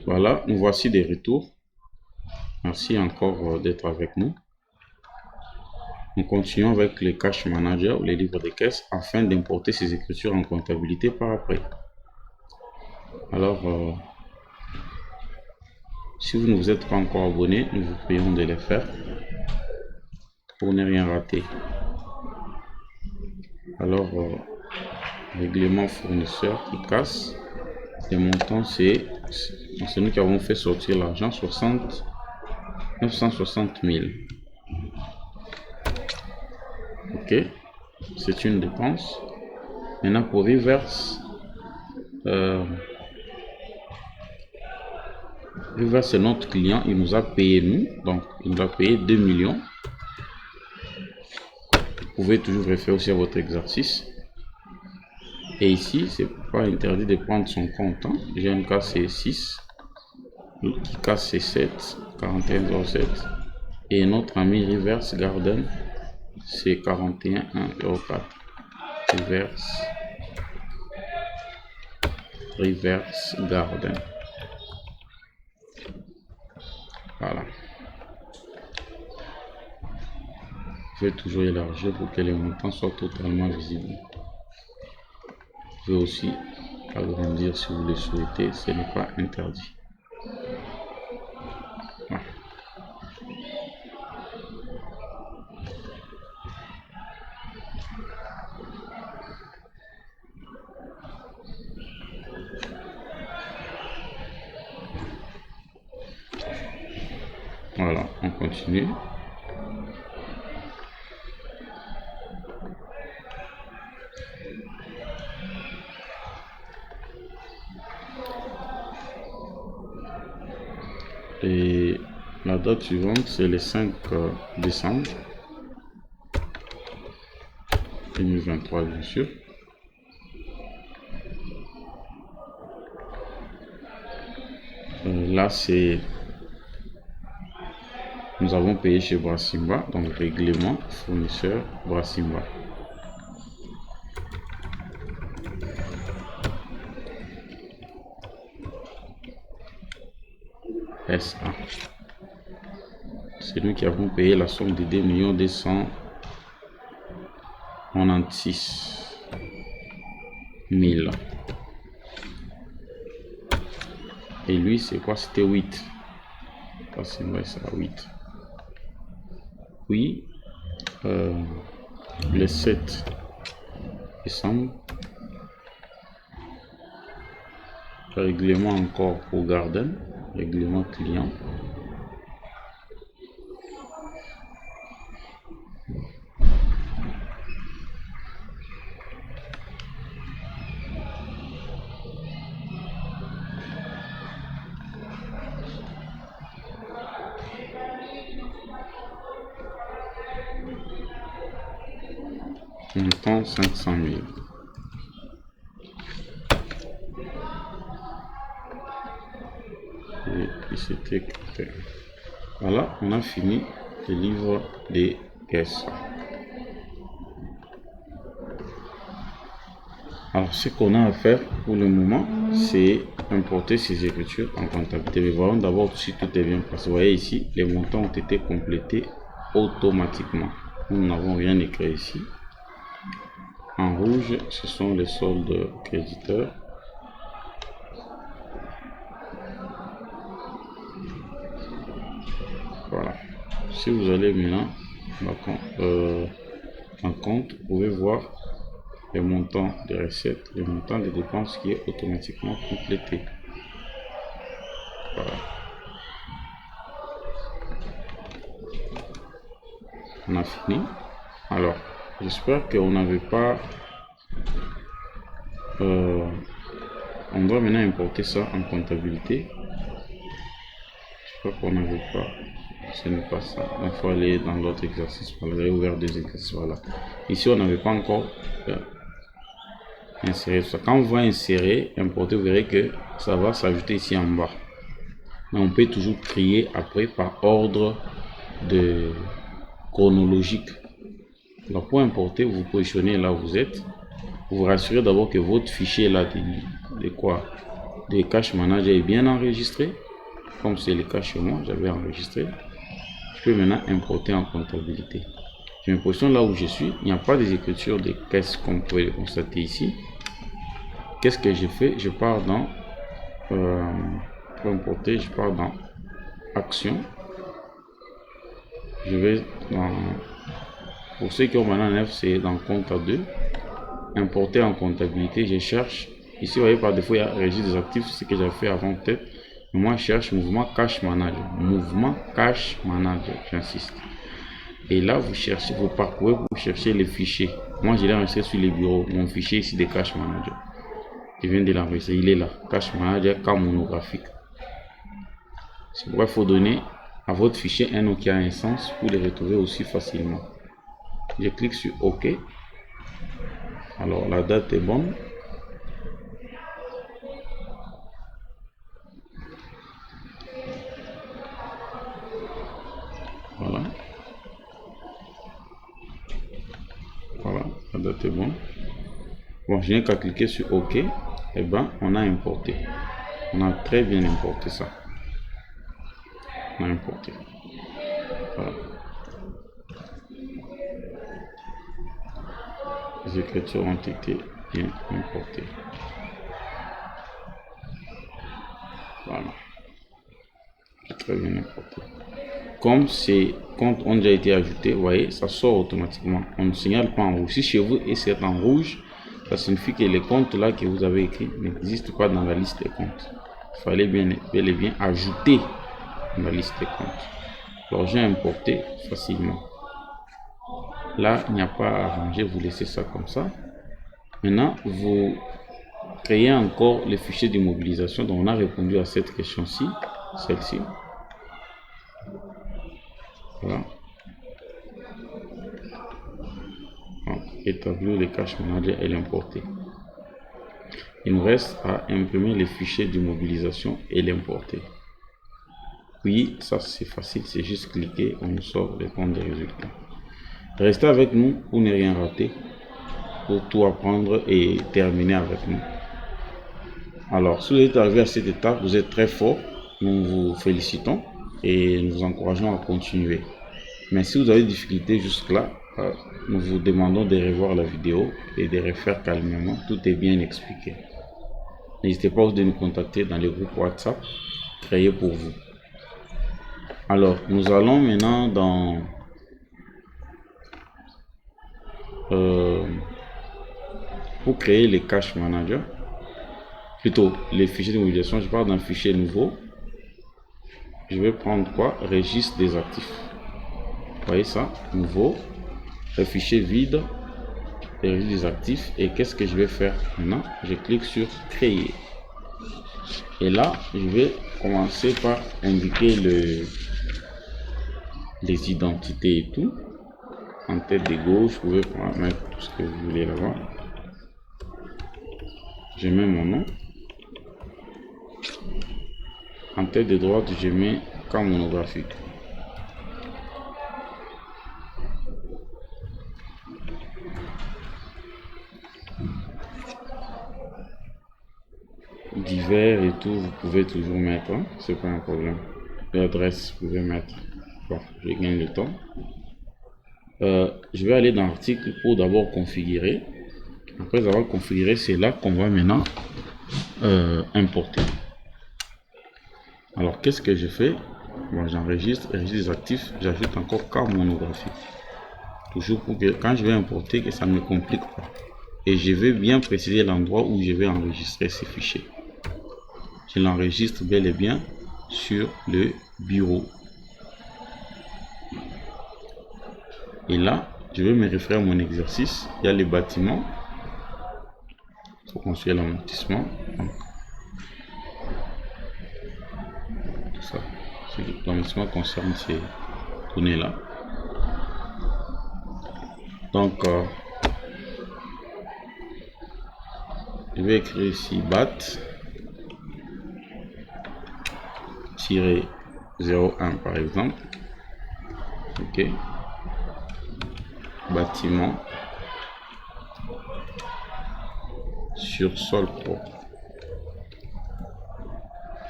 Voilà, nous voici des retours. Merci encore d'être avec nous. Nous continuons avec les cash managers ou les livres de caisse afin d'importer ces écritures en comptabilité par après. Alors, si vous ne vous êtes pas encore abonné, nous vous prions de le faire pour ne rien rater. Alors, règlement fournisseur qui casse. Les montants, c'est nous qui avons fait sortir l'argent, 960 000. Ok, c'est une dépense. Maintenant, pour reverse, c'est notre client, il nous a payé nous, donc il nous a payé 2 millions. Vous pouvez toujours référer aussi à votre exercice. Et ici, c'est pas interdit de prendre son compte. GMK c'est 6, Kika c'est 7, 41,07. Et notre ami Reverse Garden c'est 41,104. Reverse Garden. Voilà. Je vais toujours élargir pour que les montants soient totalement visibles. Vous pouvez aussi agrandir si vous le souhaitez, ce n'est pas interdit. Voilà. Voilà, on continue. Et la date suivante, c'est le 5 décembre 2023, bien sûr. Là, c'est... Nous avons payé chez Brassimba, donc règlement fournisseur Brassimba. SA. C'est nous qui avons payé la somme de 2 296 000. Et lui, c'est quoi? C'était 8. Brassimba, ça 8. Oui, le 7 décembre, règlement encore pour Garden, règlement client. Montant 500 000. Et puis c'était... Voilà, on a fini le livre des caisses. Alors, ce qu'on a à faire pour le moment, c'est importer ces écritures en comptabilité. Mais voyons d'abord si tout est bien passé. Vous voyez ici, les montants ont été complétés automatiquement. Nous n'avons rien écrit ici. En rouge, ce sont les soldes créditeurs. Voilà. Si vous allez maintenant en compte, vous pouvez voir les montants de recettes, les montants de dépenses qui est automatiquement complété. Voilà. On a fini. Alors, j'espère qu'on n'avait pas... on doit maintenant importer ça en comptabilité. J'espère qu'on n'avait pas... Ce n'est pas ça. Il faut aller dans l'autre exercice. Voilà, j'ai ouvert deux exercices. Voilà. Ici, on n'avait pas encore inséré ça. Quand on va insérer, importer, vous verrez que ça va s'ajouter ici en bas. Mais on peut toujours trier après par ordre de chronologique. Alors pour importer, vous positionnez là où vous êtes. Vous vous rassurez d'abord que votre fichier là de quoi? de Cash Manager est bien enregistré. Comme c'est le cas chez moi, j'avais enregistré. Je peux maintenant importer en comptabilité. J'ai l'impression là où je suis, il n'y a pas des écritures de caisse comme vous pouvez le constater ici. Qu'est-ce que je fais? Je pars dans pour importer, je pars dans Action. Je vais dans, pour ceux qui ont maintenant 9, c'est dans compte à 2. Importer en comptabilité, je cherche. Ici, vous voyez, par défaut, il y a registre des actifs, ce que j'avais fait avant peut-être. Moi, je cherche mouvement Cash Manager. Mouvement Cash Manager, j'insiste. Et là, vous cherchez, vous parcourez pour chercher les fichiers. Moi, je l'ai enregistré sur les bureaux. Mon fichier ici de Cash Manager. Je viens de l'enregistrer. Il est là. Cash Manager, cas monographique. C'est pourquoi il faut donner à votre fichier un nom qui a un sens pour les retrouver aussi facilement. Je clique sur OK. Alors, la date est bonne. Voilà. Voilà, la date est bonne. Bon, je n'ai qu'à cliquer sur OK. Et ben, on a importé. On a très bien importé ça. On a importé. Voilà. Les écritures ont été bien importées. Voilà. Très bien importé. Comme ces comptes ont déjà été ajoutés, vous voyez, ça sort automatiquement. On ne signale pas en rouge. Si chez vous et c'est en rouge, ça signifie que les comptes là que vous avez écrits n'existent pas dans la liste des comptes. Il fallait bel et bien ajouter dans la liste des comptes. Alors j'ai importé facilement. Là, il n'y a pas à arranger, vous laissez ça comme ça. Maintenant, vous créez encore les fichiers d'immobilisation. Donc on a répondu à cette question-ci, celle-ci. Voilà. Donc, établir le Cash Manager et l'importer. Il nous reste à imprimer les fichiers d'immobilisation et l'importer. Oui, ça c'est facile, c'est juste cliquer, on nous sort les comptes des résultats. Restez avec nous pour ne rien rater, pour tout apprendre et terminer avec nous. Alors, si vous êtes arrivé à cette étape, vous êtes très fort, nous vous félicitons et nous vous encourageons à continuer. Mais si vous avez des difficultés jusque-là, nous vous demandons de revoir la vidéo et de refaire calmement, tout est bien expliqué. N'hésitez pas aussi de nous contacter dans le groupe WhatsApp créé pour vous. Alors, nous allons maintenant dans pour créer les Cash Manager, plutôt les fichiers d'immobilisation. Je pars d'un fichier nouveau. Je vais prendre quoi? Registre des actifs. Vous voyez ça? Nouveau, le fichier vide, le registre des actifs. Et qu'est-ce que je vais faire maintenant? Je clique sur créer. Et là, je vais commencer par indiquer les identités et tout. En tête de gauche, vous pouvez mettre tout ce que vous voulez là-bas. Je mets mon nom. En tête de droite, je mets cas monographique. Divers et tout, vous pouvez toujours mettre, hein? C'est pas un problème. L'adresse, vous pouvez mettre. Bon, je gagne le temps. Je vais aller dans l'article pour d'abord configurer. Après avoir configuré, c'est là qu'on va maintenant importer. Alors, qu'est-ce que je fais? Bon, j'enregistre, registre des actifs, j'ajoute encore cas monographique. Toujours pour que quand je vais importer, que ça ne me complique pas. Et je vais bien préciser l'endroit où je vais enregistrer ces fichiers. Je l'enregistre bel et bien sur le bureau. Et là, je vais me référer à mon exercice. Il y a les bâtiments. Il faut construire l'amortissement. Tout ça. L'amortissement concerne ces données-là. Donc, je vais écrire ici BAT 01 par exemple. Ok. Bâtiment sur sol propre.